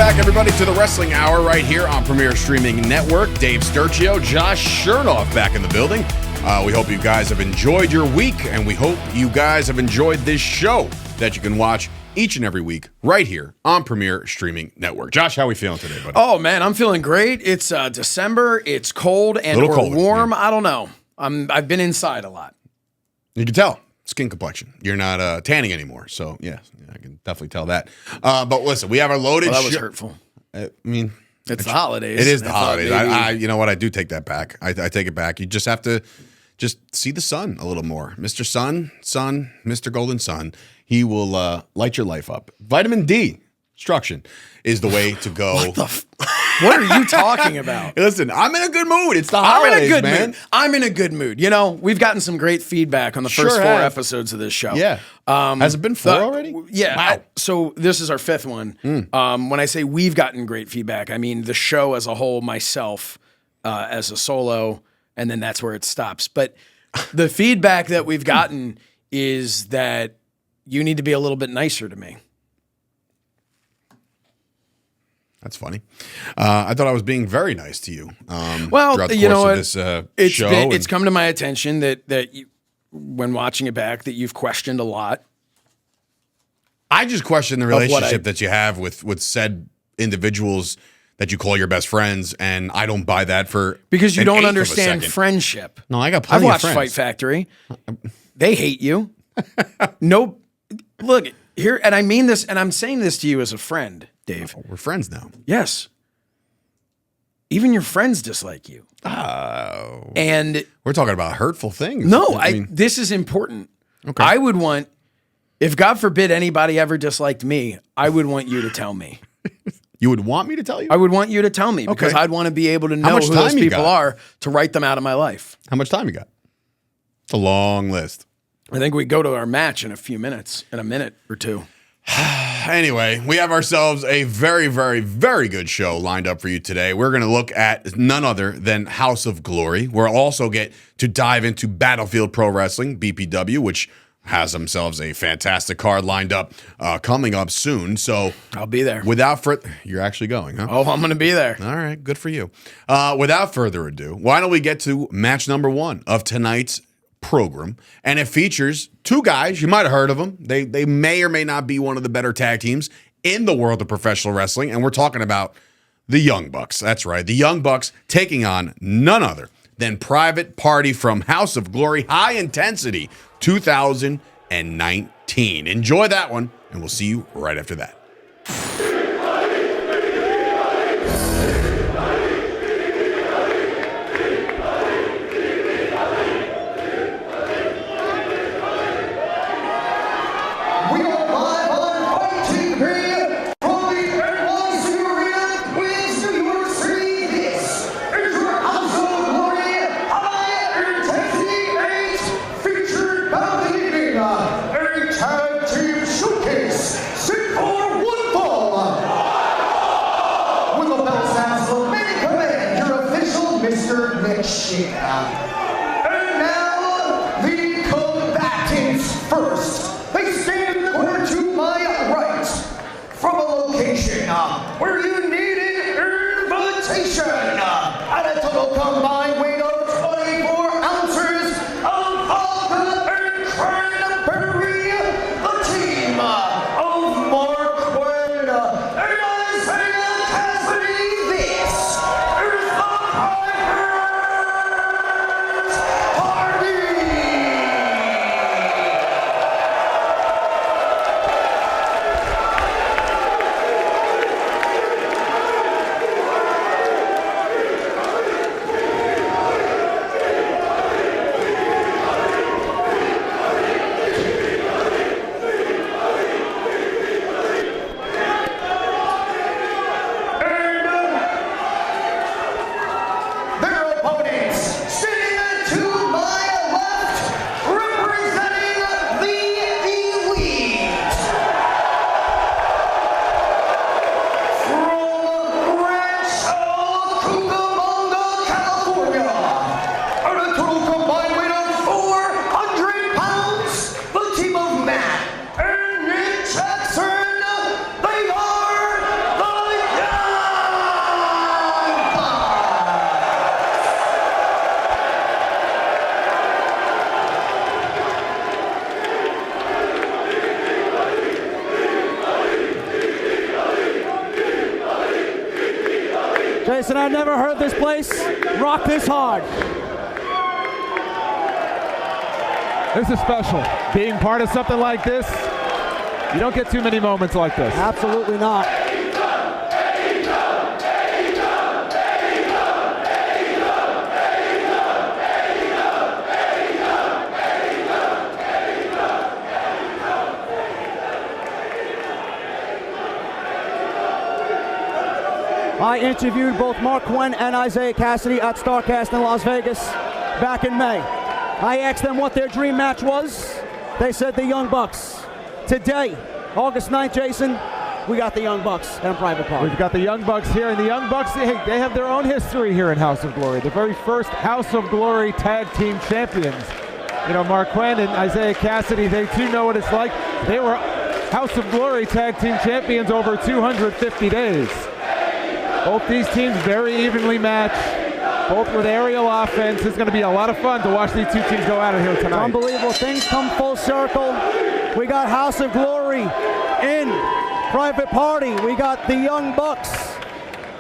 back, everybody, to the Wrestling Hour right here on Premier Streaming Network. Dave Sturchio, Josh Shernoff back in the building. We hope you guys have enjoyed your week, and we hope you guys have enjoyed this show that you can watch each and every week right here on Premier Streaming Network. Josh, how are we feeling today, buddy? Oh, man, I'm feeling great. It's December. It's cold and or colder, warm. Yeah. I don't know. I've been inside a lot. You can tell. Skin complexion. You're not tanning anymore. So, yeah, I can definitely tell that. But listen, we have our loaded that was hurtful. I mean, it's the holidays. It is the holidays. I you know what? I do take that back. I take it back. You just have to just see the sun a little more. Mr. Sun, Mr. Golden Sun, he will light your life up. Vitamin D instruction is the way to go. What are you talking about? Listen, I'm in a good mood. It's the holidays, man. I'm in a good mood. You know, we've gotten some great feedback on the first 4 episodes of this show. Yeah. Has it been 4 already? Yeah. Wow. So this is our 5th one. When I say we've gotten great feedback, I mean the show as a whole, myself as a solo, and then that's where it stops. But the feedback that we've gotten is that you need to be a little bit nicer to me. That's funny. I thought I was being very nice to you. Well, you know what? Show it's come to my attention that you, when watching it back, that you've questioned a lot. I just question the relationship that you have with said individuals that you call your best friends, and I don't buy that for because you don't understand friendship. No, I got plenty of friends. I've watched Fight Factory. They hate you. No, look here, and I mean this, and I'm saying this to you as a friend. Dave. Oh, we're friends now. Yes. Even your friends dislike you. Oh. And we're talking about hurtful things. No, this is important. Okay. I would want, if God forbid anybody ever disliked me, I would want you to tell me. You would want me to tell you? I would want you to tell me because I'd want to be able to know who those people are to write them out of my life. How much time you got? It's a long list. I think we go to our match in a few minutes, in a minute or two. Anyway, we have ourselves a very, very, very good show lined up for you today. We're going to look at none other than House of Glory. We'll also get to dive into Battlefield Pro Wrestling, BPW, which has themselves a fantastic card lined up coming up soon. So I'll be there. You're actually going, huh? Oh, I'm going to be there. All right, good for you. Without further ado, why don't we get to match number 1 of tonight's program, and it features 2 guys. You might have heard of them. They may or may not be one of the better tag teams in the world of professional wrestling, and we're talking about the Young Bucks. That's right, the Young Bucks taking on none other than Private Party from House of Glory High Intensity 2019. Enjoy that one, and we'll see you right after that. And now, the combatants first. They stand in the corner to my right from a location where you needed invitation at a total combined weight of 24 ounces of vodka and cranberry. The team of Mark Wynn and Isaiah Cassidy. This is the Jason, I never heard this place rock this hard. This is special. Being part of something like this, you don't get too many moments like this. Absolutely not. I interviewed both Mark Quinn and Isaiah Cassidy at StarCast in Las Vegas back in May. I asked them what their dream match was. They said the Young Bucks. Today, August 9th, Jason, we got the Young Bucks and Private Party. We've got the Young Bucks here, and the Young Bucks, hey, they have their own history here in House of Glory. The very first House of Glory tag team champions. You know, Mark Quinn and Isaiah Cassidy, they too know what it's like. They were House of Glory tag team champions over 250 days. Both these teams very evenly matched, both with aerial offense. It's going to be a lot of fun to watch these two teams go at it here tonight. Unbelievable. Things come full circle. We got House of Glory in Private Party. We got the Young Bucks,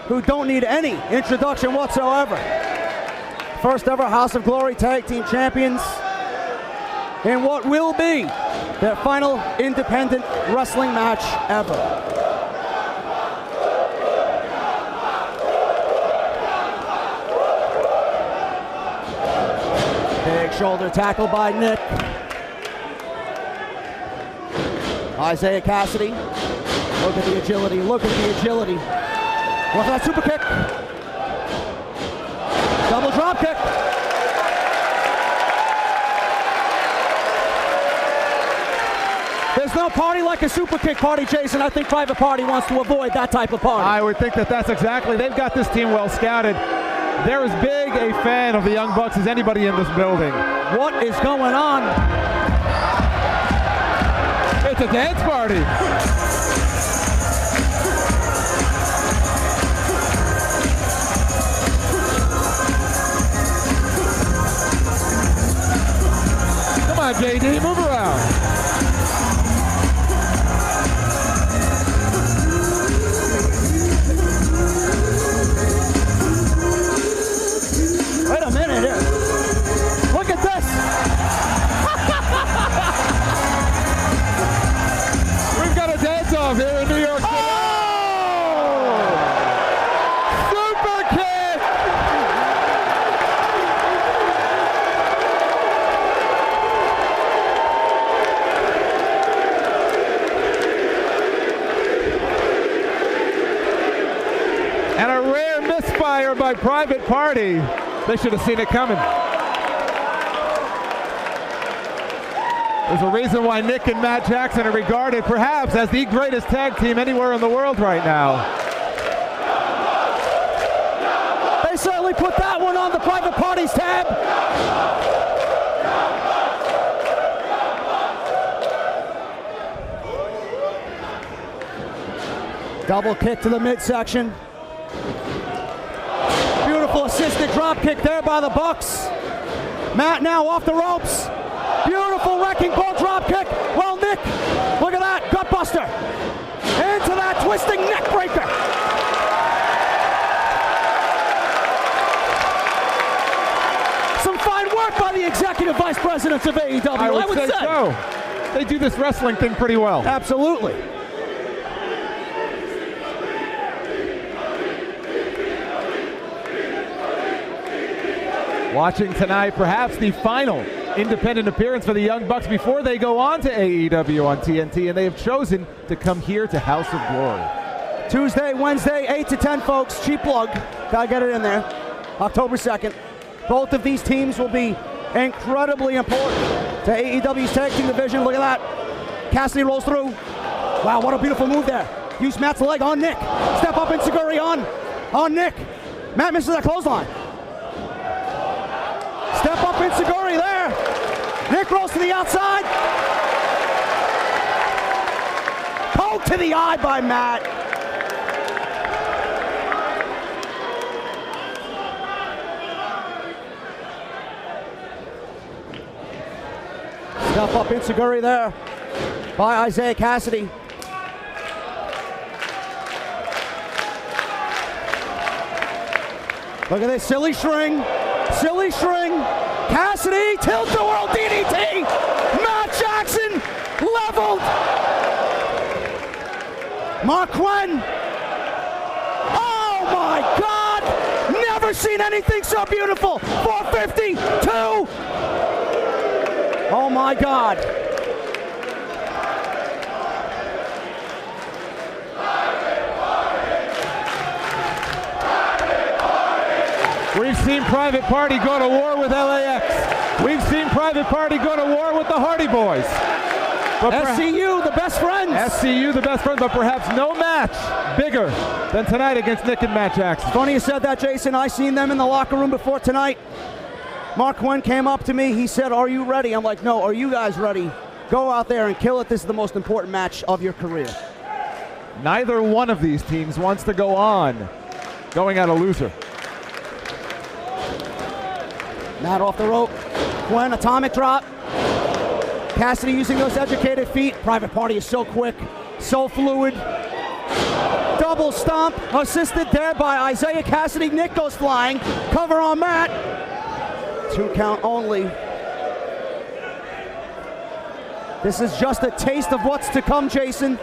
who don't need any introduction whatsoever. First ever House of Glory tag team champions in what will be their final independent wrestling match ever. Shoulder tackle by Nick. Isaiah Cassidy. Look at the agility. Look at the agility. Look at that super kick. Double drop kick. There's no party like a super kick party, Jason. I think Private Party wants to avoid that type of party. I would think that that's exactly. They've got this team well scouted. They're as big a fan of the Young Bucks as anybody in this building. What is going on? It's a dance party. Come on, JD, move around. Wait a minute here. Look at this. We've got a dance-off here in New York City. Oh! Super kick! And a rare misfire by Private Party. They should have seen it coming. There's a reason why Nick and Matt Jackson are regarded perhaps as the greatest tag team anywhere in the world right now. They certainly put that one on the Private Party's tab. Double kick to the midsection. Beautiful assisted drop kick there by the Bucks. Matt now off the ropes. Beautiful wrecking ball drop kick. Well, Nick, look at that, gut buster. Into that twisting neck breaker. Some fine work by the executive vice presidents of AEW, I would say so. They do this wrestling thing pretty well. Absolutely. Watching tonight, perhaps the final independent appearance for the Young Bucks before they go on to AEW on TNT, and they have chosen to come here to House of Glory. Tuesday, Wednesday, 8 to 10, folks. Cheap plug. Gotta get it in there. October 2nd. Both of these teams will be incredibly important to AEW's tag team division. Look at that. Cassidy rolls through. Wow, what a beautiful move there. Use Matt's leg on Nick. Step up Enziguri on Nick. Matt misses that clothesline. Step up Enziguri there. Nick rolls to the outside. Poke to the eye by Matt. Step up Enziguri there by Isaiah Cassidy. Look at this, silly string. Silly string. Cassidy, tilt-a-whirl DDT. Matt Jackson leveled. Mark Quinn. Oh my God. Never seen anything so beautiful. 452. Oh my God. We've seen Private Party go to war with LAX. We've seen Private Party go to war with the Hardy Boys. But SCU, the best friends. SCU, the best friends, but perhaps no match bigger than tonight against Nick and Matt Jackson. Funny you said that, Jason. I seen them in the locker room before tonight. Mark Quinn came up to me. He said, "Are you ready?" I'm like, "No, are you guys ready? Go out there and kill it. This is the most important match of your career." Neither one of these teams wants to go on going out a loser. Matt off the rope. Quinn, atomic drop. Cassidy using those educated feet. Private Party is so quick, so fluid. Double stomp, assisted there by Isaiah Cassidy. Nick goes flying. Cover on Matt. 2 count only. This is just a taste of what's to come, Jason.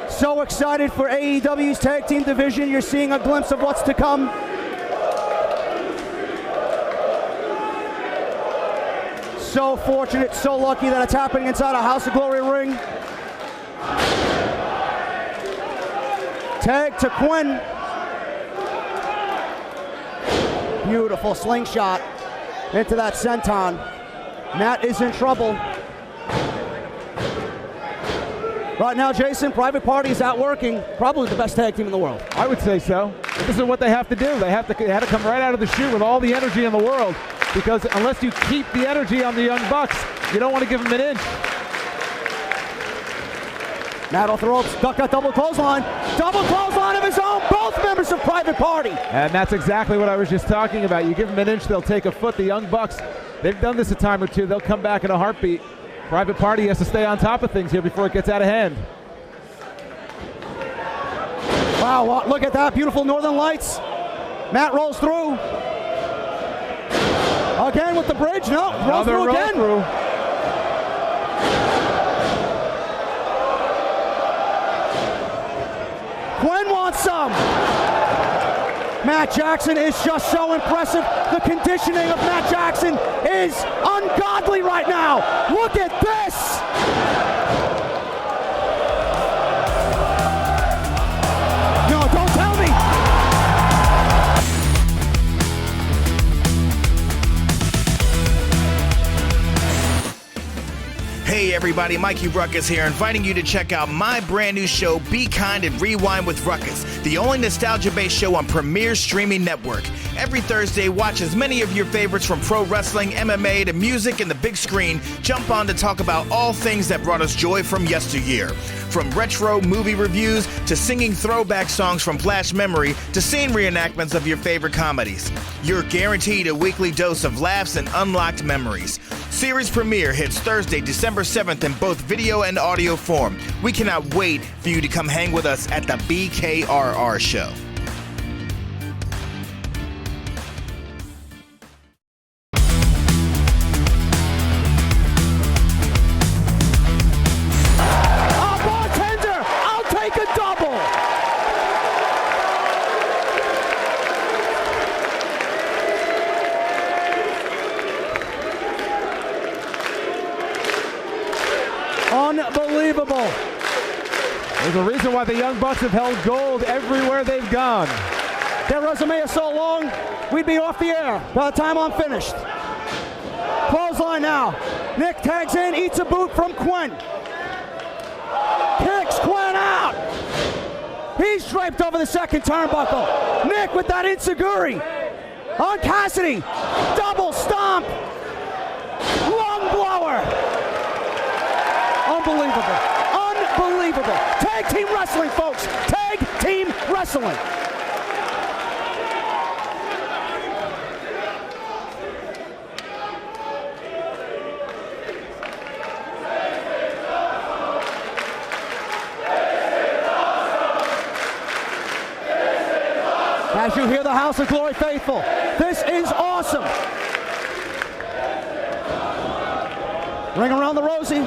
So excited for AEW's tag team division. You're seeing a glimpse of what's to come. So fortunate, so lucky that it's happening inside a House of Glory ring. Tag to Quinn. Beautiful slingshot into that senton. Matt is in trouble. Right now, Jason, Private Party is out working. Probably the best tag team in the world. I would say so. This is what they have to do. They had to come right out of the chute with all the energy in the world. Because unless you keep the energy on the Young Bucks, you don't want to give them an inch. Matt off the ropes, duck that double clothesline. Double clothesline of his own, both members of Private Party. And that's exactly what I was just talking about. You give them an inch, they'll take a foot. The Young Bucks, they've done this a time or two. They'll come back in a heartbeat. Private Party has to stay on top of things here before it gets out of hand. Wow, look at that, beautiful Northern Lights. Matt rolls through. Again with the bridge, no, rolls through again. Quinn wants some. Matt Jackson is just so impressive. The conditioning of Matt Jackson is ungodly right now. Look at this. No, don't tell me. Hey everybody, Mikey Ruckus here, inviting you to check out my brand new show, Be Kind and Rewind with Ruckus, the only nostalgia-based show on Premier Streaming Network. Every Thursday, watch as many of your favorites from pro wrestling, MMA, to music and the big screen jump on to talk about all things that brought us joy from yesteryear. From retro movie reviews to singing throwback songs from Flash Memory to scene reenactments of your favorite comedies. You're guaranteed a weekly dose of laughs and unlocked memories. Series premiere hits Thursday, December 7th in both video and audio form. We cannot wait for you to come hang with us at the BKRR show. Unbelievable. There's a reason why the Young Bucks have held gold everywhere they've gone. Their resume is so long, we'd be off the air by the time I'm finished. Clothesline now. Nick tags in, eats a boot from Quinn. Kicks Quinn out. He's draped over the second turnbuckle. Nick with that enziguri on Cassidy. Double stomp. Lung blower. Unbelievable. Unbelievable. Tag team wrestling, folks. Tag team wrestling. As you hear the House of Glory faithful, this is awesome. Ring around the Rosie.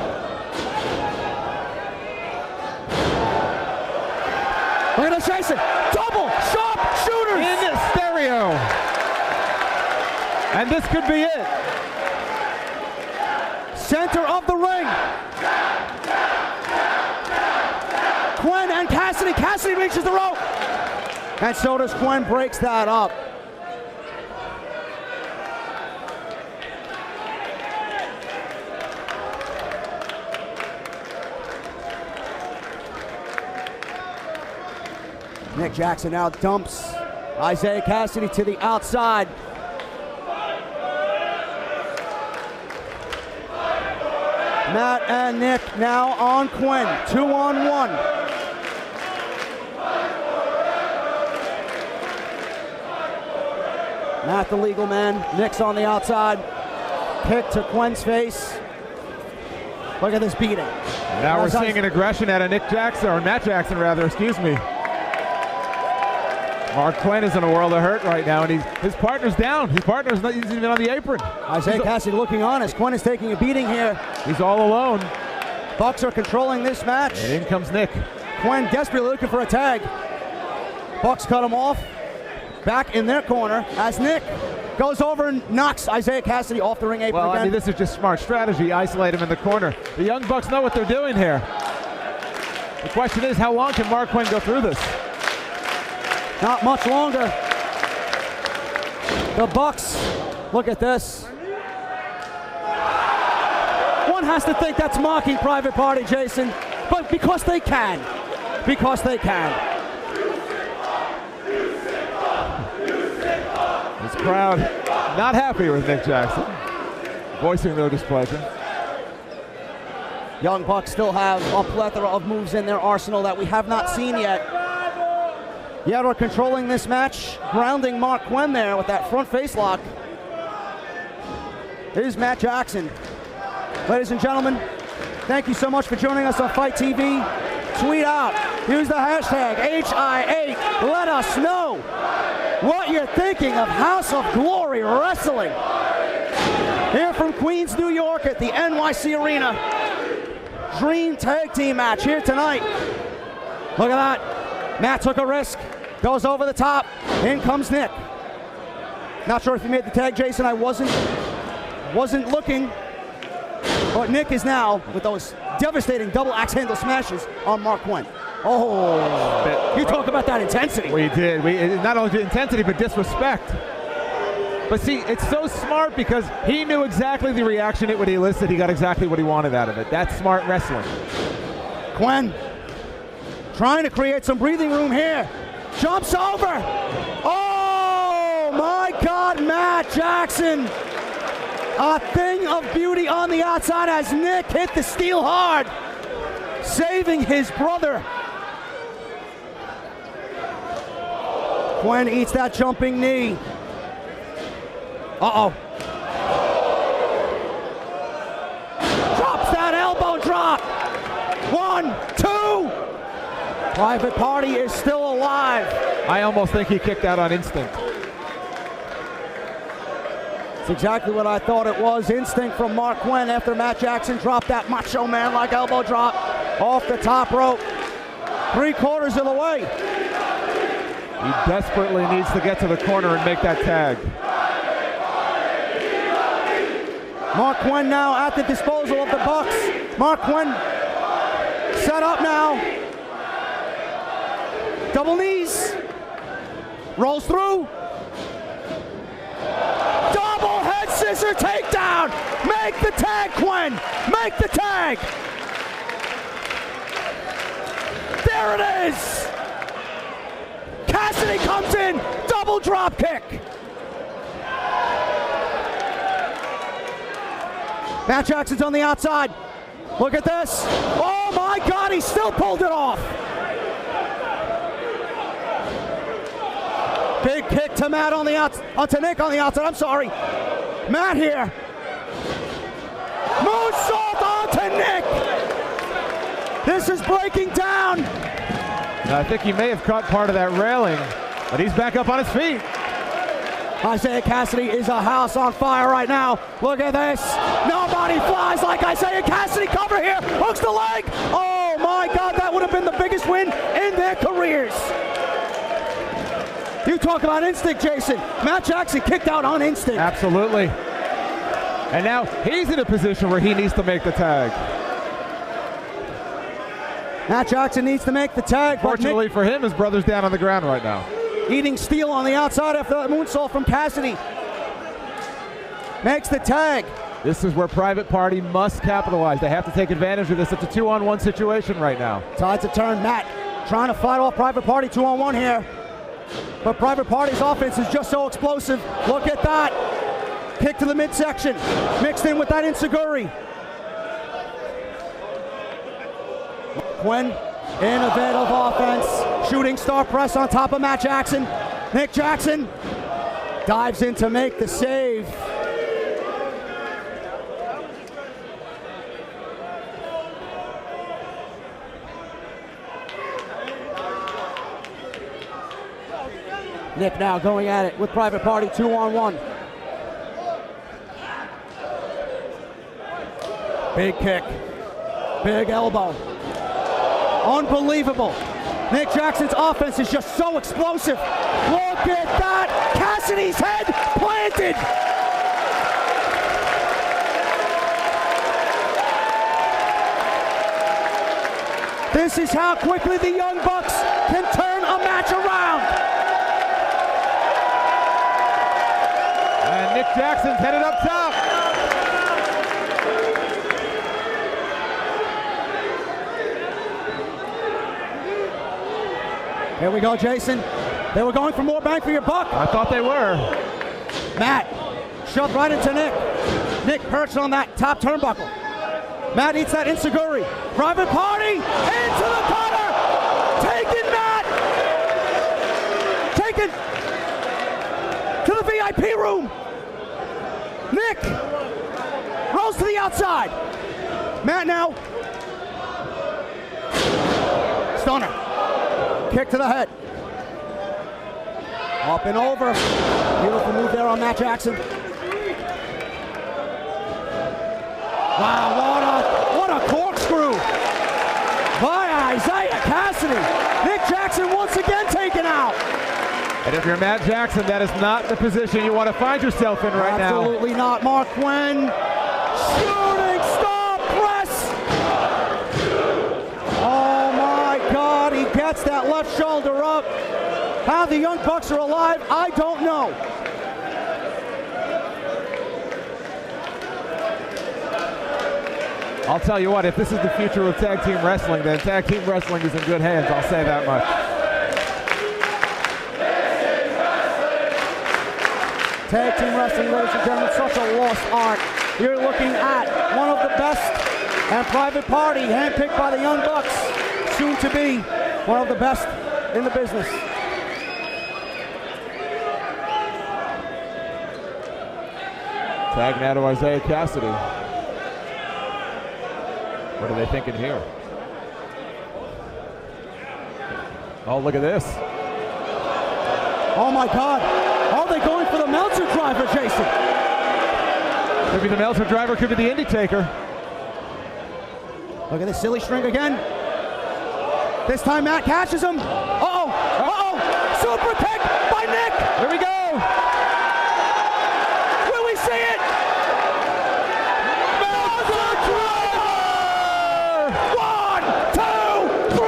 Look at this, Jason. Double sharp shooters. In the stereo. And this could be it. Center of the ring. Quinn and Cassidy. Cassidy reaches the rope. And so does Quinn, breaks that up. Nick Jackson now dumps Isaiah Cassidy to the outside. Matt and Nick now on Quinn, 2-on-1. Matt the legal man, Nick's on the outside. Kick to Quinn's face. Look at this beating. Now we're seeing an aggression out of Nick Jackson, or Matt Jackson rather, excuse me. Mark Quinn is in a world of hurt right now, and his partner's down. His partner's not even on the apron. Isaiah Cassidy looking on as Quinn is taking a beating here. He's all alone. Bucks are controlling this match. And in comes Nick. Quinn desperately looking for a tag. Bucks cut him off. Back in their corner as Nick goes over and knocks Isaiah Cassidy off the ring apron well, again. I mean, this is just smart strategy. Isolate him in the corner. The Young Bucks know what they're doing here. The question is, how long can Mark Quinn go through this? Not much longer. The Bucks, look at this. One has to think that's mocking Private Party, Jason, but because they can. Because they can. This crowd not happy with Nick Jackson, voicing their displeasure. Young Bucks still have a plethora of moves in their arsenal that we have not seen yet. Yet we're controlling this match, grounding Mark Quinn there with that front face lock. Here's Matt Jackson. Ladies and gentlemen, thank you so much for joining us on Fight TV. Tweet out, use the hashtag HI8. Let us know what you're thinking of House of Glory Wrestling. Here from Queens, New York at the NYC Arena. Dream Tag Team match here tonight. Look at that. Matt took a risk, goes over the top, in comes Nick. Not sure if he made the tag, Jason. I wasn't looking, but Nick is now with those devastating double axe handle smashes on Mark Quinn. Oh, you talk about that intensity. We did. Not only intensity, but disrespect. But see, it's so smart because he knew exactly the reaction it would elicit. He got exactly what he wanted out of it. That's smart wrestling. Quinn trying to create some breathing room here. Jumps over. Oh my God, Matt Jackson. A thing of beauty on the outside as Nick hit the steel hard, saving his brother. Quinn eats that jumping knee. Uh-oh. Drops that elbow drop. 1, 2. Private Party is still alive. I almost think he kicked out on instinct. It's exactly what I thought it was. Instinct from Mark Quinn after Matt Jackson dropped that Macho Man-like elbow drop off the top rope. 3/4 of the way. He desperately needs to get to the corner and make that tag. Mark Quinn now at the disposal of the Bucks. Mark Quinn set up now. Double knees. Rolls through. Double head scissor takedown. Make the tag, Quinn. Make the tag. There it is. Cassidy comes in. Double drop kick. Matt Jackson's on the outside. Look at this. Oh my God, he still pulled it off. Big kick to Matt on the outside, to Nick on the outside, I'm sorry. Matt here. Moonsault onto Nick. This is breaking down. I think he may have caught part of that railing. But he's back up on his feet. Isaiah Cassidy is a house on fire right now. Look at this. Nobody flies like Isaiah Cassidy. Cover here. Hooks the leg. Oh my God, that would have been the biggest win in their careers. You talk about instinct, Jason. Matt Jackson kicked out on instinct. Absolutely. And now he's in a position where he needs to make the tag. Matt Jackson needs to make the tag. Fortunately for him, his brother's down on the ground right now. Eating steel on the outside after that moonsault from Cassidy. Makes the tag. This is where Private Party must capitalize. They have to take advantage of this. It's a 2-on-1 situation right now. Tides a turn. Matt trying to fight off Private Party 2-on-1 here. But Private Party's offense is just so explosive. Look at that. Kick to the midsection. Mixed in with that Inseguri. Quinn, innovative offense. Shooting star press on top of Matt Jackson. Nick Jackson dives in to make the save. Nick now going at it with Private Party 2-on-1. Big kick. Big elbow. Unbelievable. Nick Jackson's offense is just so explosive. Look at that. Cassidy's head planted. This is how quickly the Young Bucks can turn a match around. And Nick Jackson's headed up top. Here we go, Jason. They were going for more bang for your buck. I thought they were. Matt shoved right into Nick. Nick perched on that top turnbuckle. Matt eats that Inseguri. Private Party into the cutter. Taken Matt. Taken to the VIP room. Nick rolls to the outside. Matt now. Stunner. Kick to the head. Up and over. Beautiful move there on Matt Jackson. Wow, what a corkscrew by Isaiah Cassidy. Nick Jackson once again taken out. And if you're Matt Jackson, that is not the position you want to find yourself in right now. Absolutely not. Mark Quinn. Shooting star press. Oh my God, he gets that left shoulder up. How the Young Bucks are alive, I don't know. I'll tell you what, if this is the future of tag team wrestling, then tag team wrestling is in good hands. I'll say that much. Tag team wrestling, ladies and gentlemen, such a lost art. You're looking at one of the best, and Private Party, handpicked by the Young Bucks, soon to be one of the best in the business. Tag now to Isaiah Cassidy. What are they thinking here? Oh, look at this. Oh my God. Are they going for the Meltzer driver, Jason? Could be the Meltzer driver, could be the Indy Taker. Look at this silly string again. This time Matt catches him. Uh-oh. Uh-oh. Super kick by Nick. Here we go. Will we see it? Meltzer driver! 1, 2, 3!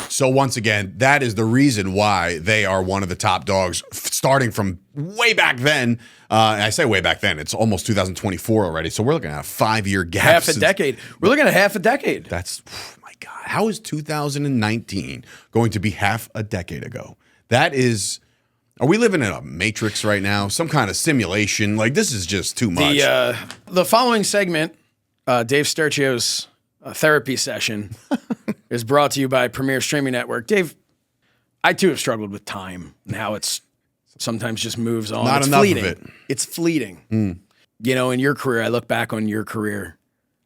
So once again, that is the reason why they are one of the top dogs, starting from way back then. I say way back then, it's almost 2024 already. So we're looking at a 5-year gap. Half a decade. We're looking at half a decade. That's, my God, how is 2019 going to be half a decade ago? That is, are we living in a matrix right now? Some kind of simulation? Like, this is just too much. The following segment, Dave Sturchio's therapy session, is brought to you by Premier Streaming Network. Dave, I too have struggled with time and how it's sometimes just moves on. Not it's enough fleeting. of it. It's fleeting. You know, in your career, I look back on your career.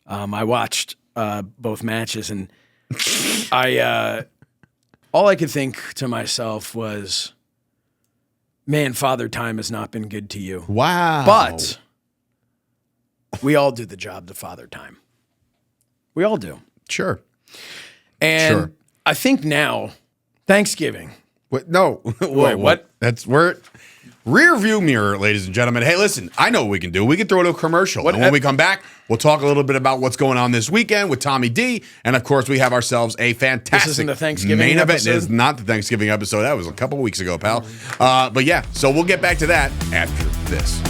I watched both matches, and all I could think to myself was, man, Father Time has not been good to you. Wow. But we all do the job to Father Time. We all do. Sure. And Sure. I think now, Thanksgiving. What? No. Wait, what? We're rear view mirror, ladies and gentlemen. Hey, listen, I know what we can do. We can throw it to a commercial. And when we come back, we'll talk a little bit about what's going on this weekend with Tommy D. And of course, we have ourselves a fantastic This isn't the Thanksgiving main event. episode? It is not the Thanksgiving episode. That was a couple weeks ago, pal. But yeah, so we'll get back to that after this.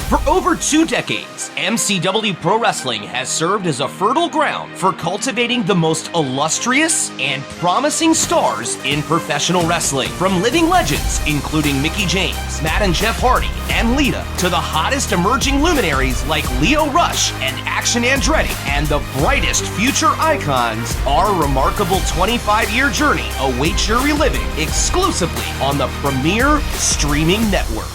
For over 2 decades, MCW Pro Wrestling has served as a fertile ground for cultivating the most illustrious and promising stars in professional wrestling. From living legends, including Mickie James, Matt and Jeff Hardy, and Lita, to the hottest emerging luminaries like Lio Rush and Action Andretti, and the brightest future icons, our remarkable 25-year journey awaits your reliving exclusively on the premier streaming network.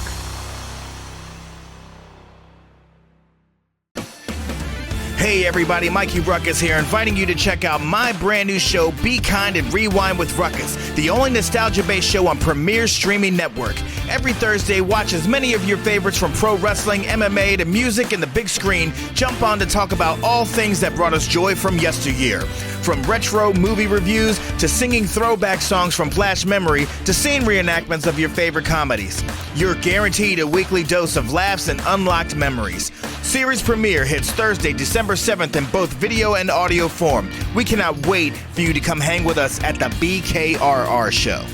Hey everybody, Mikey Ruckus here, inviting you to check out my brand new show, Be Kind and Rewind with Ruckus, the only nostalgia-based show on Premier Streaming Network. Every Thursday, watch as many of your favorites from pro wrestling, MMA, to music and the big screen jump on to talk about all things that brought us joy from yesteryear. From retro movie reviews to singing throwback songs from Flash Memory to scene reenactments of your favorite comedies. You're guaranteed a weekly dose of laughs and unlocked memories. Series premiere hits Thursday, December 7th in both video and audio form. We cannot wait for you to come hang with us at the BKRR show.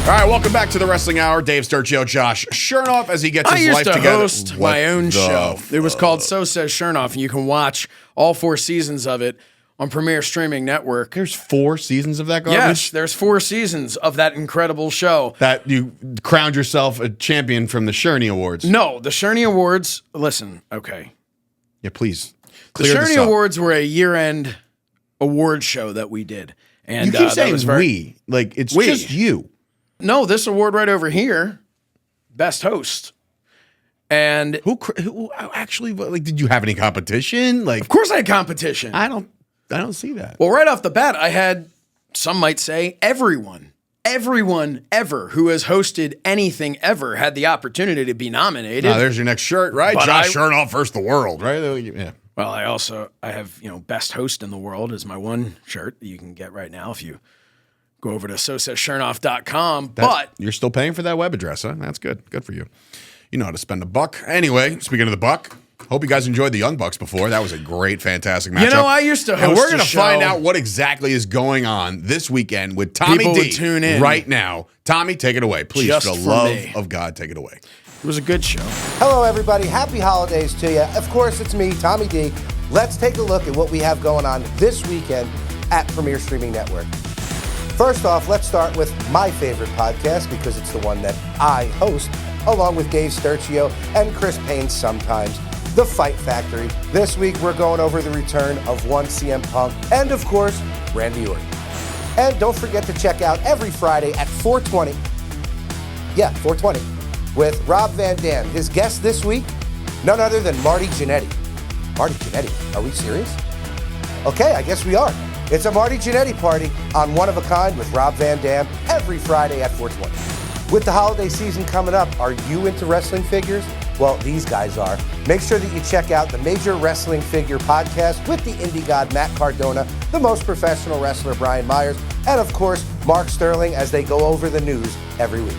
All right, welcome back to the Wrestling Hour. Dave Sturchio, Josh Shernoff, as he gets I his used life to together. host What my own the show. It was fuck? called So Says Shernoff, and you can watch all 4 seasons of it on Premier Streaming Network. There's 4 seasons of that garbage? Yes, there's 4 seasons of that incredible show. That you crowned yourself a champion from the Sherney Awards. No, the Sherney Awards, listen, okay. Yeah, please. The Clear this Sherney up. Awards were a year-end award show that we did. And You keep that saying was very, we. Like, it's We. just you. No, this award right over here, Best Host. And Who actually, like, did you have any competition? Like, of course I had competition. I don't see that. Well, right off the bat, I had, some might say, everyone ever who has hosted anything ever had the opportunity to be nominated. There's your next shirt, right? But Josh Shernoff versus the world, right? Yeah. Well, I have, Best Host in the World is my one shirt that you can get right now if you go over to sosashernoff.com. But You're still paying for that web address, huh? That's good. Good for you. You know how to spend a buck. Anyway, speaking of the buck, hope you guys enjoyed the Young Bucks before. That was a great, fantastic matchup. I used to host And we're going a to find show. out what exactly is going on this weekend with Tommy People D would tune in. right now. Tommy, take it away. Please, Just for the for love me. of God, take it away. it was a good show. Hello, everybody. Happy holidays to you. Of course, it's me, Tommy D. Let's take a look at what we have going on this weekend at Premier Streaming Network. First off, let's start with my favorite podcast because it's the one that I host, along with Dave Sturchio and Chris Payne sometimes, The Fight Factory. This week, we're going over the return of one CM Punk and, of course, Randy Orton. And don't forget to check out every Friday at 4:20. Yeah, 4:20. With Rob Van Dam. His guest this week, none other than Marty Jannetty. Marty Jannetty, are we serious? Okay, I guess we are. It's a Marty Jannetty party on One of a Kind with Rob Van Dam every Friday at 4:20. With the holiday season coming up, are you into wrestling figures? Well, these guys are. Make sure that you check out the Major Wrestling Figure Podcast with the indie god Matt Cardona, the most professional wrestler Brian Myers, and of course, Mark Sterling as they go over the news every week.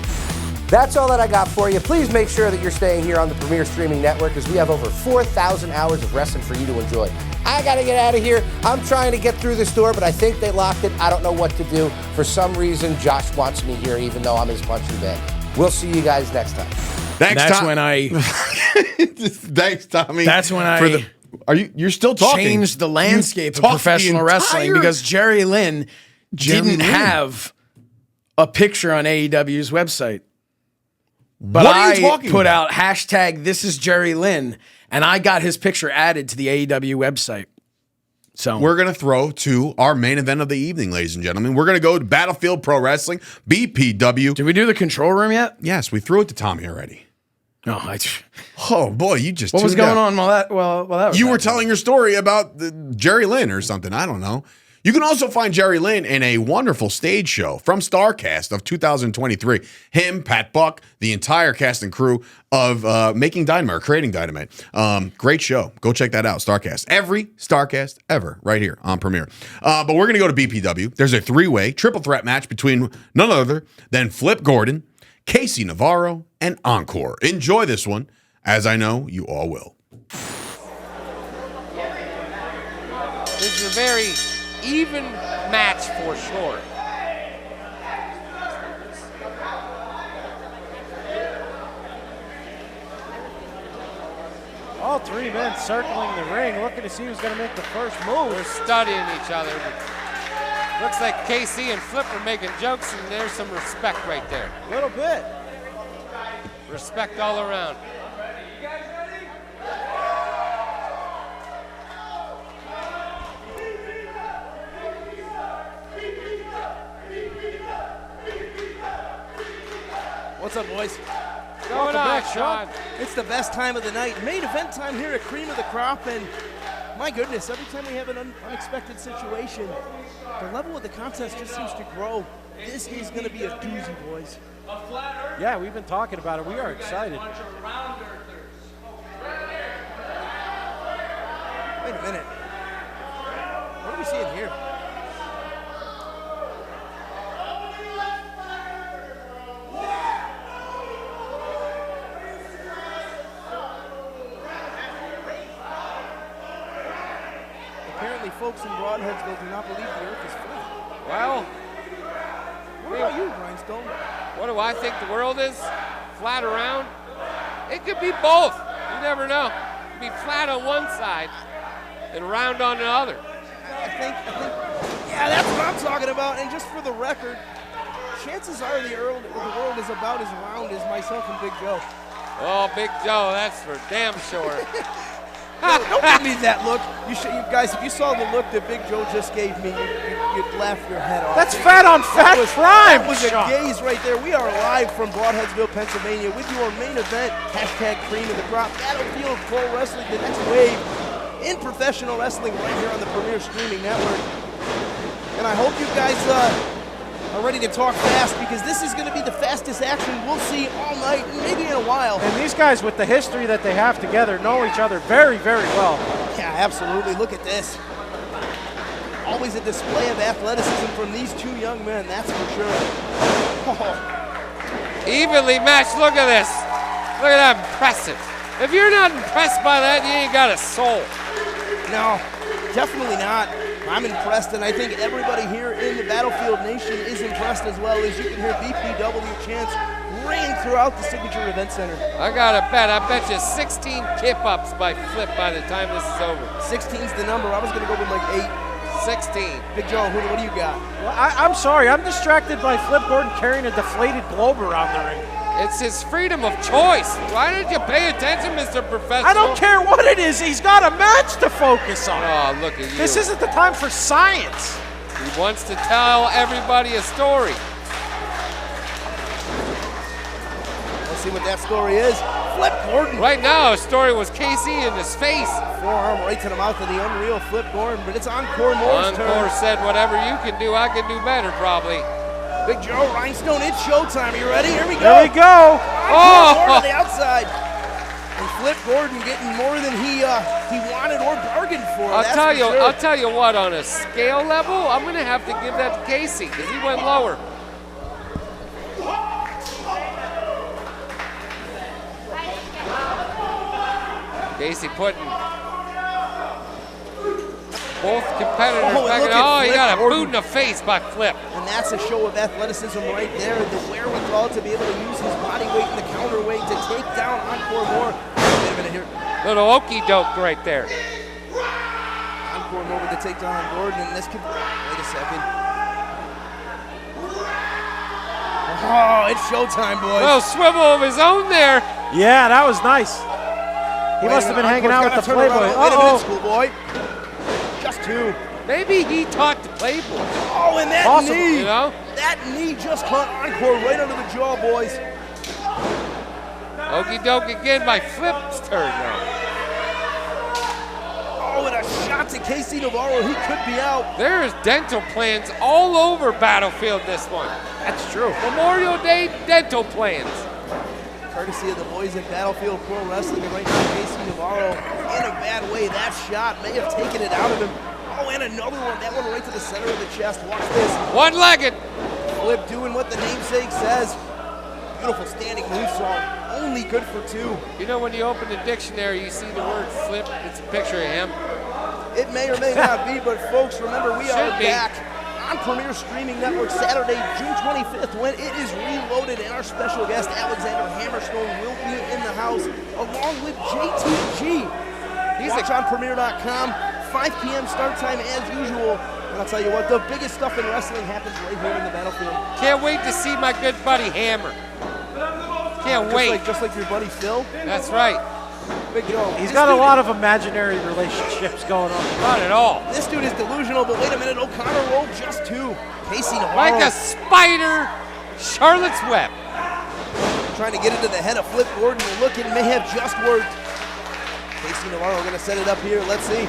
That's all that I got for you. Please make sure that you're staying here on the Premier Streaming Network as we have over 4,000 hours of wrestling for you to enjoy. I got to get out of here. I'm trying to get through this door, but I think they locked it. I don't know what to do. For some reason, Josh wants me here, even though I'm his punching bag. We'll see you guys next time. Thanks, That's Tom. when I. Thanks, Tommy. That's when I. For the You're still talking. Changed the landscape of talked professional the wrestling entire- because Jerry Lynn didn't have a picture on AEW's website. But What are you I talking put about? out hashtag this is Jerry Lynn, and I got his picture added to the AEW website. So We're going to throw to our main event of the evening, ladies and gentlemen. We're going to go to Battlefield Pro Wrestling, BPW. did we do the control room yet? Yes, we threw it to Tommy already. No, Oh, boy, you just what was tuned going out. on while that was You were happening? telling your story about Jerry Lynn or something. I don't know. You can also find Jerry Lynn in a wonderful stage show from StarCast of 2023. Him, Pat Buck, the entire cast and crew of Making Dynamite, or Creating Dynamite. Great show. Go check that out, StarCast. Every StarCast ever right here on Premiere. But we're going to go to BPW. There's a three-way triple threat match between none other than Flip Gordon, KC Navarro, and Encore. Enjoy this one, as I know you all will. This is a very even match for sure. All three men circling the ring, looking to see who's going to make the first move. They're studying each other. Looks like KC and Flip are making jokes, and there's some respect right there. A little bit. Respect all around. What's up, boys? Going on, Sean? It's the best time of the night. Main event time here at Cream of the Crop, and my goodness, every time we have an unexpected situation, the level of the contest just seems to grow. This is going to be a doozy, boys. Yeah, we've been talking about it. We are excited. Wait a minute. What are we seeing here? Apparently, folks in Broadheadsville do not believe the earth is flat. Well, What about you, Grindstone? what do I think the world is? Flat around? It could be both. You never know. It could be flat on one side and round on the other. I think, yeah, that's what I'm talking about. And just for the record, chances are the world is about as round as myself and Big Joe. Oh, Big Joe, that's for damn sure. Don't give me that look. You guys, if you saw the look that Big Joe just gave me, you'd laugh your head off. That's fat on fat crime, That was a Sean. gaze right there. We are live from Broadheadsville, Pennsylvania with your main event, hashtag Cream of the Crop, Battlefield Pro Wrestling, the next wave in professional wrestling right here on the Premier Streaming Network. And I hope you guys are ready to talk fast, because this is going to be the fastest action we'll see all night, and maybe in a while. And these guys, with the history that they have together, know each other very, very well. Yeah, absolutely. Look at this. Always a display of athleticism from these two young men, that's for sure. Oh. Evenly matched. Look at this. Look at that. Impressive. If you're not impressed by that, you ain't got a soul. No, definitely not. I'm impressed, and I think everybody here in the Battlefield Nation is impressed as well. As you can hear BPW chants ringing throughout the Signature Event Center. I got to bet. I bet you 16 kip-ups by Flip by the time this is over. 16's the number. I was going to go with like 8. 16. Big Joe, what do you got? Well, I'm sorry. I'm distracted by Flip Gordon carrying a deflated globe around the ring. It's his freedom of choice. Why didn't you pay attention, Mr. Professional? I don't care what it is. He's got a match to focus on. Oh, look at you. This isn't the time for science. He wants to tell everybody a story. Let's see what that story is. Flip Gordon. Right now, a story was KC in his face. Forearm right to the mouth of the unreal Flip Gordon, but it's Encore Moore's turn. Encore said, whatever you can do, I can do better, probably. Big Joe, Rhinestone, it's showtime. Are you ready? Here we go. Here we go. Encore Moore to the outside. And Flip Gordon getting more than he wanted or bargained for. I'll tell you what, on a scale level, I'm going to have to give that to Casey because he went lower. Casey putting both competitors back. He got a boot in the face by Flip. And that's a show of athleticism right there. The wherewithal to be able to use his body weight and the counterweight to take down Encore Moore. Wait a minute here. Little okey-doke right there. Encore over to take down Gordon, and this could, wait a second. Oh, it's showtime, boys. Well, swivel of his own there. Yeah, that was nice. He must have been hanging out with the Playboy. Wait a minute, schoolboy. Just 2. Maybe he taught the Playboy. Oh, and that Possible, knee. you know? That knee just caught Encore right under the jaw, boys. Okie doke again by Flip's turn now. Oh, and a shot to KC Navarro. He could be out. There's dental plans all over Battlefield this one. That's true. Memorial Day dental plans. Courtesy of the boys at Battlefield Pro Wrestling, and right now KC Navarro in a bad way. That shot may have taken it out of him. Oh, and another one. That one right to the center of the chest. Watch this. One-legged. Flip doing what the namesake says. Beautiful standing moonsault. Only good for 2. You know, when you open the dictionary, you see the word Flip. It's a picture of him. It may or may not be, but folks, remember we are Should be. back on Premier Streaming Network Saturday, June 25th, when it is reloaded, and our special guest, Alexander Hammerstone, will be in the house, along with JTG. Watch on Premier.com, 5 p.m. start time as usual. And I'll tell you what, the biggest stuff in wrestling happens right here in the Battlefield. Can't wait to see my good buddy Hammer. Can't wait. Just like your buddy Phil. That's right. Big Joe. He's got a lot of imaginary relationships going on. Not at all. This dude is delusional, but wait a minute, O'Connor rolled just 2. KC Navarro. Like a spider, Charlotte's Web. Trying to get into the head of Flip Gordon. Look, it may have just worked. KC Navarro going to set it up here. Let's see.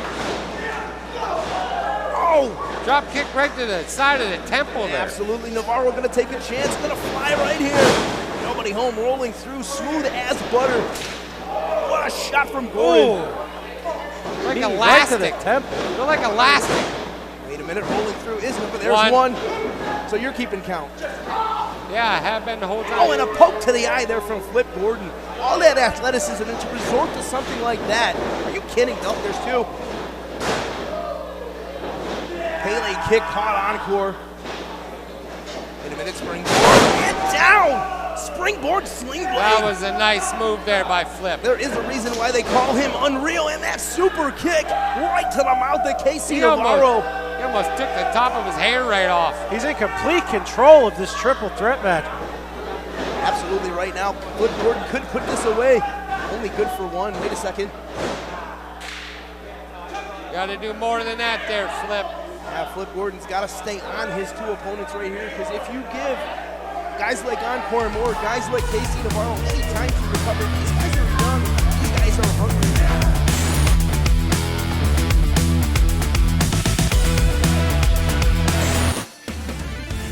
Oh! Drop kick right to the side of the temple there. Absolutely. Navarro going to take a chance. Going to fly right here. Nobody home, rolling through, smooth as butter. What a shot from Gordon. Like Right elastic. to the temple. They're like elastic. Wait a minute, rolling through isn't it? But there's one. So you're keeping count. Yeah, I have been the whole time. Oh, and a poke to the eye there from Flip Gordon. All that athleticism, and to resort to something like that. Are you kidding? Nope, there's 2. Pele kick caught Encore. Wait a minute, springboard. And down! Springboard sling blade. That was a nice move there by Flip. There is a reason why they call him Unreal, and that super kick right to the mouth of KC Navarro. He almost took the top of his hair right off. He's in complete control of this triple threat match. Absolutely right now. Flip Gordon could put this away. Only good for 1. Wait a second. Got to do more than that there, Flip. Yeah, Flip Gordon's got to stay on his 2 opponents right here, because if you give guys like Encore and more, guys like KC Navarro, any time to recover, these guys are young, these guys are hungry now.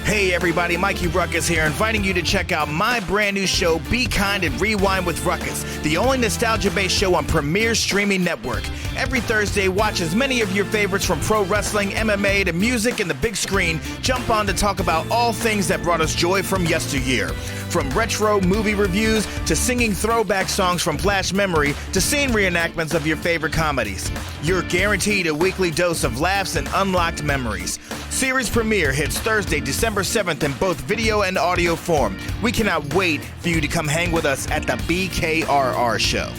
Hey everybody, Mikey Ruckus here, inviting you to check out my brand new show, Be Kind and Rewind with Ruckus, the only nostalgia-based show on Premier Streaming Network. Every Thursday, watch as many of your favorites from pro wrestling, MMA, to music and the big screen jump on to talk about all things that brought us joy from yesteryear. From retro movie reviews to singing throwback songs from Flash Memory to scene reenactments of your favorite comedies. You're guaranteed a weekly dose of laughs and unlocked memories. Series premiere hits Thursday, December 7th in both video and audio form. We cannot wait for you to come hang with us at the BKRR show.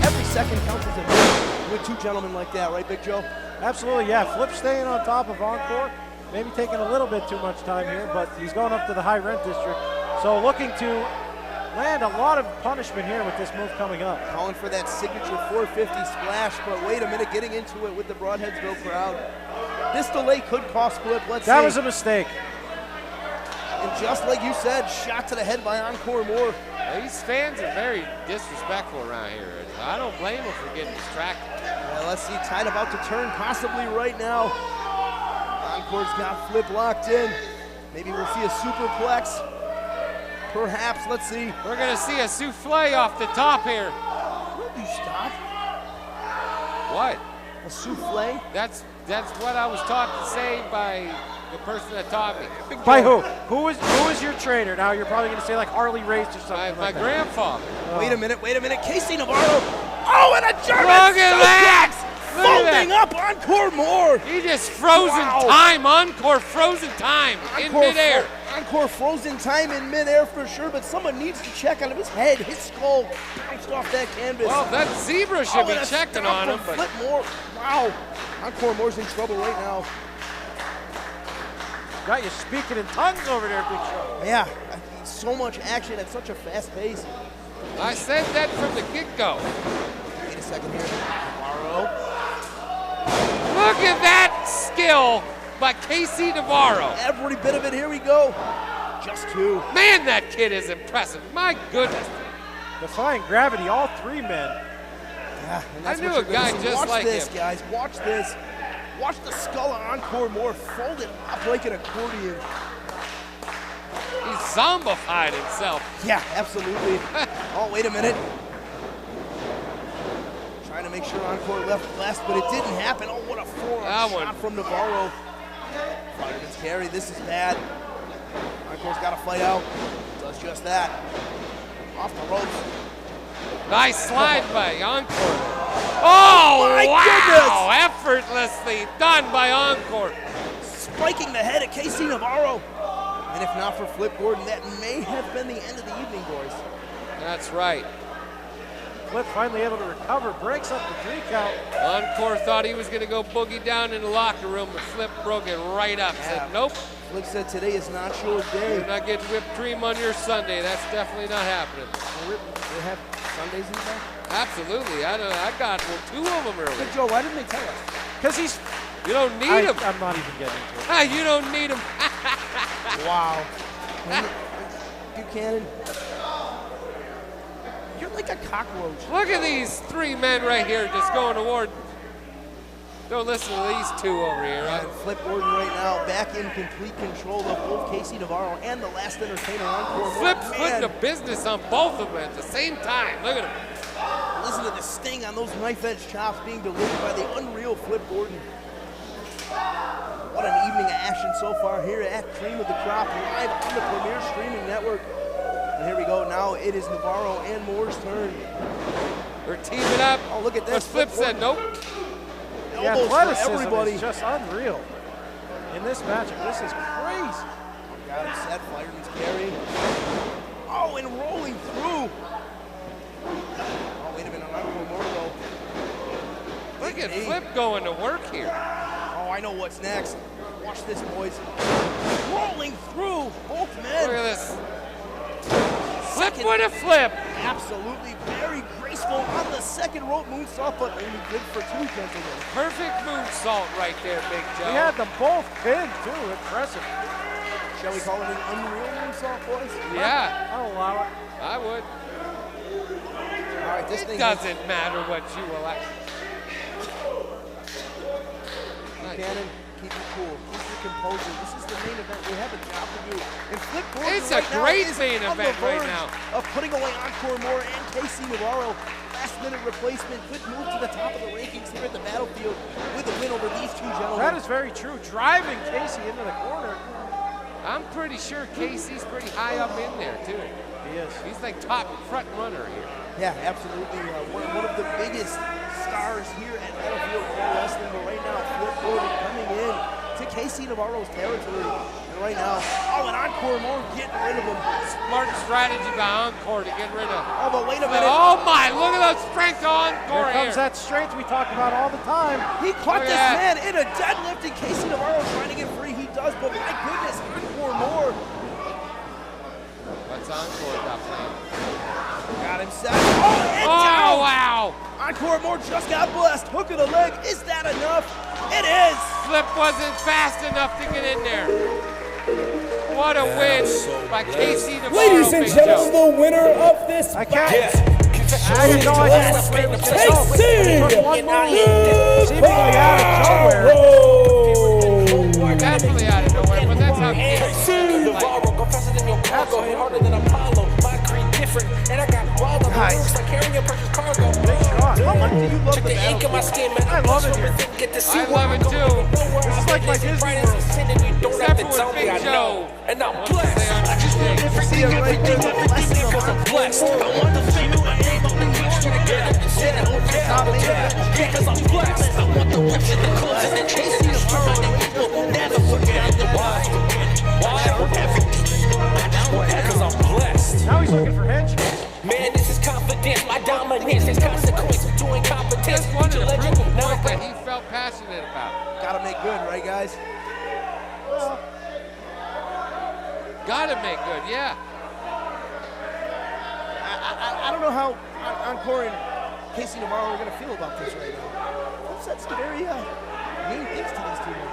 Every second counts as a minute with 2 gentlemen like that, right, Big Joe? Absolutely, yeah. Flip staying on top of Encore. Maybe taking a little bit too much time here, but he's going up to the high rent district. So looking to land a lot of punishment here with this move coming up. Calling for that signature 450 splash, but wait a minute, getting into it with the Broadheadsville crowd. This delay could cost Flip. Let's see. That was a mistake. And just like you said, shot to the head by Encore Moore. These fans are very disrespectful around here. I don't blame them for getting distracted. Well, let's see, Tide about to turn possibly right now. Encore's got Flip locked in. Maybe we'll see a superplex. Perhaps, let's see. We're gonna see a souffle off the top here. Will you stop? What? A souffle? That's what I was taught to say by the person that taught me. By who? Who is your trainer? Now you're probably going to say like Harley Race or something. My grandfather. Wait a minute. KC Navarro. Oh, and a German Look at that! suplex folding up Encore more. He just frozen time. Encore frozen time in midair. Encore frozen time in midair for sure, but someone needs to check on him. His head, his skull bounced off that canvas. Well, that zebra should be and a checking stomp on him. from But Flip Moore. Wow. Encore Moore's in trouble right now. Got you speaking in tongues over there, Big Show. Yeah, so much action at such a fast pace. I said that from the get-go. Wait a second here. Navarro. Look at that skill by KC Navarro. Every bit of it, here we go. Just 2. Man, that kid is impressive. My goodness. Defying gravity, all 3 men. Yeah, and that's I knew what a you're guy gonna see. just Watch like this, him. guys. Watch this. Watch the skull of Encore Moore folded up like an accordion. He's zombified himself. Yeah, absolutely. Oh, wait a minute. Trying to make sure Encore left last, but it didn't happen. Oh, what a forearm shot from Navarro. Fireman's carry. This is bad. Encore's got to fight out. Does just that. Off the ropes. Nice slide by Encore. Oh, my wow! Effortlessly done by Encore. Spiking the head of KC Navarro. And if not for Flip Gordon, that may have been the end of the evening, boys. That's right. Flip finally able to recover, breaks up the 3 count. Encore thought he was going to go boogie down in the locker room, but Flip broke it right up. Said, nope. Flip said today is not your day. You're not getting whipped cream on your Sunday. That's definitely not happening. They have Sundays in there? Absolutely. I got 2 of them early. Hey, Joe, why didn't they tell us? Because he's... You don't need him. I'm not even getting into it. You don't need him. Wow. Buchanan. You're like a cockroach. Look at these 3 men right here just going toward. Don't listen to these 2 over here. And Flip Gordon right now back in complete control of both KC Navarro and the last entertainer Encore. Flip's putting the business on both of them at the same time. Look at him. Listen to the sting on those knife-edge chops being delivered by the unreal Flip Gordon. What an evening of action so far here at Cream of the Crop, live on the Premier Streaming Network. And here we go. Now it is Navarro and Moore's turn. We're teaming up. Oh, look at this. But Flip said nope. The Elbows for everybody. is just unreal in this matchup. This is crazy. Got him set. Fireman's carry. Oh, and rolling through. Oh, wait a minute. Encore Moore though. Look at Flip going to work here. Oh, I know what's next. Watch this, boys. Rolling through both men. Look at this. Flip with a flip. Absolutely very graceful on the second rope moonsault, but only good for 2, gentlemen. Perfect moonsault right there, Big Joe. He had them both pinned, too. Impressive. Shall we call it an unreal moonsault, boys? Yeah. I'll allow it. I would. All right, this It thing doesn't matter what you elect. Buchanan, keep it cool. Keep your composure. This is the main event. We have a job to do. And Flip Gordon It's a great main event right now. Of putting away Encore Moore and KC Navarro. Last-minute replacement could move to the top of the rankings here at the battlefield with a win over these 2 gentlemen. That is very true. Driving Casey into the corner. I'm pretty sure Casey's pretty high up in there, too. He is. He's like top front runner here. Yeah, absolutely. One of the biggest stars here at Battlefield Pro Wrestling. But right now, Flip Gordon coming in to KC Navarro's territory. And right now, oh, and Encore Moore getting rid of him. Smart strategy by Encore to get rid of. Oh, but wait a minute. Oh my, look at the strength of Encore Here comes that strength we talk about all the time. He caught Look this at man in a deadlift, and KC Navarro trying to get free. He does, but my goodness, Encore Moore. What's Encore got planned? Got him set. Oh, and down. Wow. Encore Moore just got blessed. Hook of the leg. Is that enough? It is. Flip wasn't fast enough to get in there. What a win by KC Navarro. Ladies and gentlemen, the winner of this I can't. I didn't know I had to win the KC Navarro. Definitely out of nowhere, but that's how Navarro go faster than your cargo, hit harder than Apollo. My creed different, and I got wild on the roofs like carrying your precious cargo. How much do you love Check the the ink in my skin, man. I love it here. Get to see I love it too. This is like my Disney World. You don't have Except to for tell with me Big I Joe. know. And I'm Wants to blessed. say I'm I just want everything because I'm blessed. I want the feel and aim on the beach to get it and sit out. Yeah, because I'm blessed. Man, this is confidence. My dominance is consequence of doing competence. Just wanted to prove a point that he felt passionate about. Gotta make good, right, guys? Well, Gotta make good, yeah. I don't know how Encore and KC Navarro are going to feel about this right now. I've said some very mean things to these two men.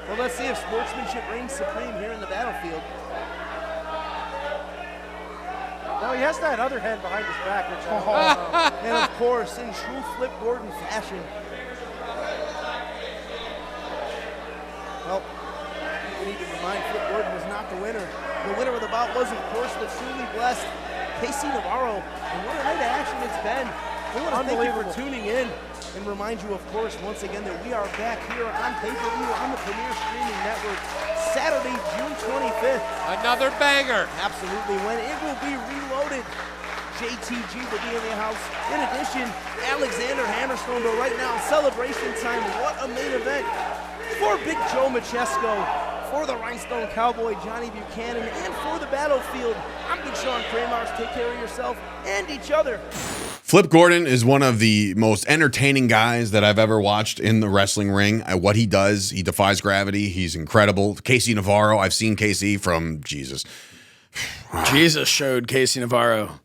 Well, let's see if sportsmanship reigns supreme here in the battlefield. no, he has that other hand behind his back, which I don't know. And of course, in true Flip Gordon fashion. Well, we need to remind Flip Gordon was not the winner. The winner of the bout was, of course, the truly blessed KC Navarro. And what a night of action it's been. We want to thank you for tuning in and remind you, of course, once again that we are back here on pay-per-view on the Premier Streaming Network, Saturday, June 25th. Another banger. Absolutely, when it will be reloaded. JTG will be in the house. In addition, Alexander Hammerstone, but right now, celebration time. What a main event for Big Joe Machesko, for the Rhinestone Cowboy, Johnny Buchanan, and for the battlefield. I'm Big Sean Kramars. Take care of yourself and each other. Flip Gordon is one of the most entertaining guys that I've ever watched in the wrestling ring. What he does, he defies gravity. He's incredible. KC Navarro, I've seen KC from Jesus. Jesus showed KC Navarro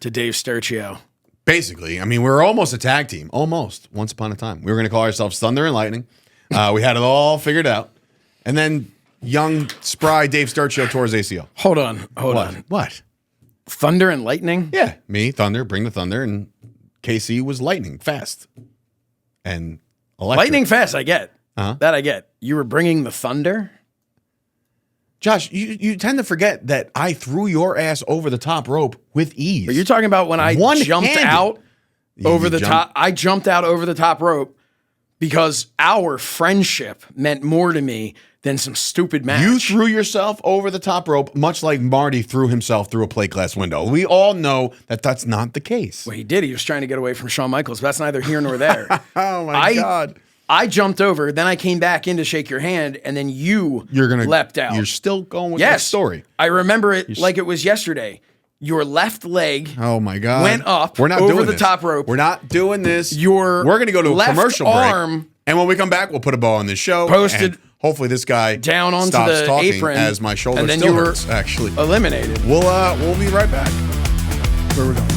to Dave Sturchio. Basically, I mean, we were almost a tag team. Almost. Once upon a time. We were going to call ourselves Thunder and Lightning. We had it all figured out. And then young, spry Dave Sturchio tore his ACL. Hold on. What? Thunder and Lightning? Yeah. Me, Thunder, bring the Thunder, and KC was Lightning, fast. And electric. Lightning fast, I get. Uh-huh. That I get. You were bringing the Thunder? Josh, you tend to forget that I threw your ass over the top rope with ease. But you're talking about when I jumped out over the top. I jumped out over the top rope because our friendship meant more to me than some stupid match. You threw yourself over the top rope, much like Marty threw himself through a plate glass window. We all know that that's not the case. Well, he did. He was trying to get away from Shawn Michaels, but that's neither here nor there. Oh, my God. I jumped over, then I came back in to shake your hand, and then you leapt out. You're still going with that story. I remember it like it was yesterday. Your left leg my God. went up We're not over doing the this. top rope. We're not doing this. Your We're going to go to a left commercial arm break. And when we come back, we'll put a bow on this show. Posted and hopefully this guy down onto stops the talking apron, as my shoulder and then still you were hurts, actually. eliminated. We'll be right back. Where we going?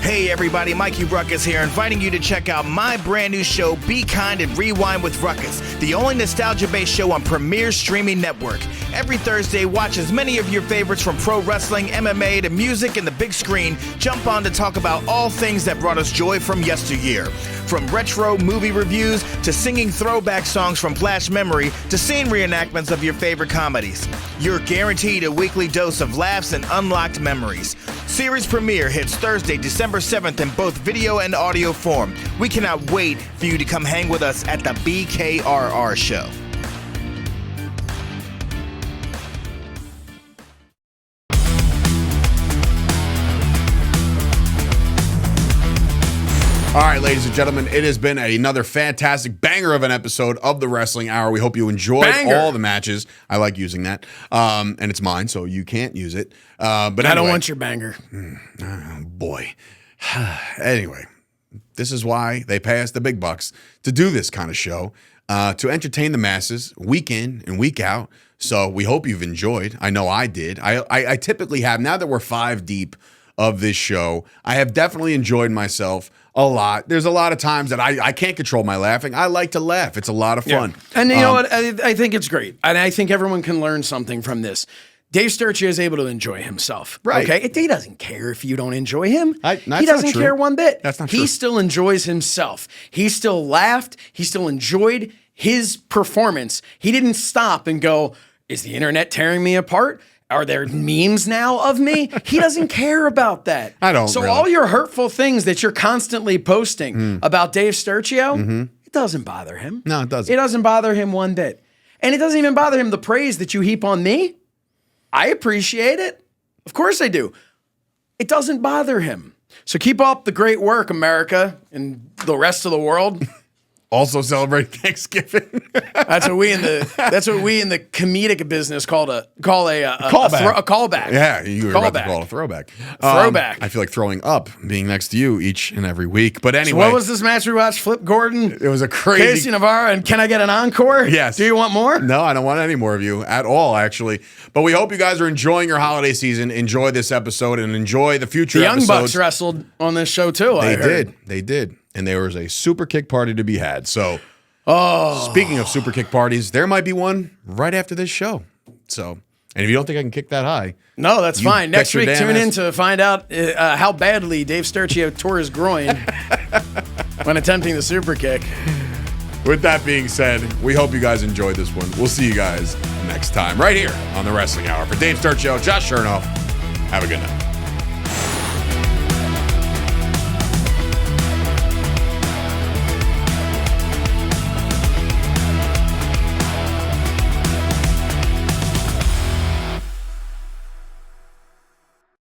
Hey everybody, Mikey Ruckus here, inviting you to check out my brand new show, Be Kind and Rewind with Ruckus, the only nostalgia-based show on Premier Streaming Network. Every Thursday, watch as many of your favorites from pro wrestling, MMA, to music and the big screen jump on to talk about all things that brought us joy from yesteryear. From retro movie reviews to singing throwback songs from Flash Memory to scene reenactments of your favorite comedies. You're guaranteed a weekly dose of laughs and unlocked memories. Series premiere hits Thursday, December 7th in both video and audio form. We cannot wait for you to come hang with us at the BKRR show. All right, ladies and gentlemen, it has been another fantastic banger of an episode of the Wrestling Hour. We hope you enjoyed all the matches. I like using that. And it's mine, so you can't use it. But I don't want your banger. Oh, boy. Anyway, this is why they pay us the big bucks to do this kind of show, to entertain the masses week in and week out. So we hope you've enjoyed. I know I did. I typically have, now that we're 5 deep of this show, I have definitely enjoyed myself a lot. There's a lot of times that I can't control my laughing. I like to laugh. It's a lot of fun. And you know what? I think it's great. And I think everyone can learn something from this. Dave Sturchio is able to enjoy himself. Right. Okay. He doesn't care if you don't enjoy him. That's he not doesn't true. care one bit. That's not he true. still enjoys himself. He still laughed. He still enjoyed his performance. He didn't stop and go, is the internet tearing me apart? Are there memes now of me? He doesn't care about that. I don't So really. all your hurtful things that you're constantly posting about Dave Sturchio, it doesn't bother him. No, it doesn't. It doesn't bother him one bit. And it doesn't even bother him the praise that you heap on me. I appreciate it. Of course I do. It doesn't bother him. So keep up the great work, America, and the rest of the world. Also celebrate Thanksgiving. That's what we in the comedic business call a Callback. a callback. Yeah, you were about to Callback. call it a throwback. Throwback. I feel like throwing up being next to you each and every week. But anyway. So what was this match we watched? Flip Gordon? It was a crazy. KC Navarro, and can I get an encore? Yes. Do you want more? No, I don't want any more of you at all, actually. But we hope you guys are enjoying your holiday season. Enjoy this episode and enjoy the future The Young episodes. Bucks wrestled on this show too. They I heard. did. They did. And there was a super kick party to be had. So, speaking of super kick parties, there might be one right after this show. So, and if you don't think I can kick that high, No, that's you fine. bet Next your week, damn tune in ass- to find out how badly Dave Sturchio tore his groin when attempting the super kick. With that being said, we hope you guys enjoyed this one. We'll see you guys next time right here on the Wrestling Hour. For Dave Sturchio, Josh Shernoff, have a good night.